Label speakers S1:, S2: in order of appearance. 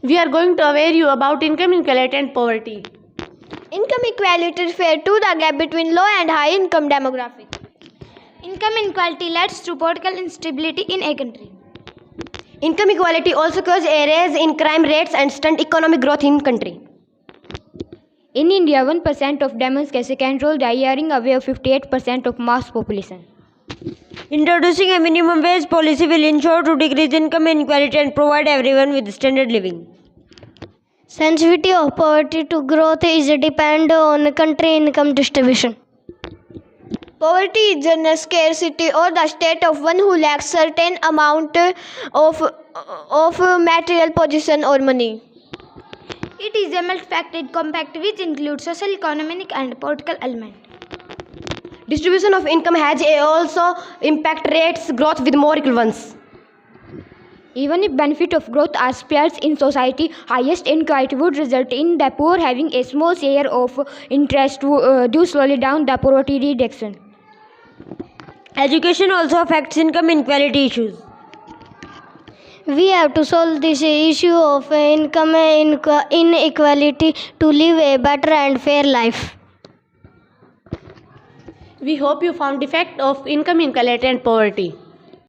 S1: We are going to aware you about income inequality and poverty.
S2: Income equality refers to the gap between low and high income demographic.
S3: Income inequality leads to political instability in a country.
S4: Income equality also causes a rise in crime rates and stunt economic growth in country.
S5: In India, 1% of demonstrations can roll the hearing away of 58% of mass population.
S4: Introducing a minimum wage policy will ensure to decrease income inequality and provide everyone with standard living.
S2: Sensitivity of poverty to growth is dependent on country income distribution. Poverty is a scarcity or the state of one who lacks certain amount of material possession or money.
S3: It is a multifaceted compact which includes social, economic, and political elements.
S4: Distribution of income has also impact rates growth with more equal ones.
S5: Even if benefit of growth are spread in society, highest inequality would result in the poor having a small share of interest due slowly down the poverty reduction.
S4: Education also affects income inequality issues.
S2: We have to solve this issue of income inequality to live a better and fair life.
S1: We hope you found the effect of income inequality and poverty.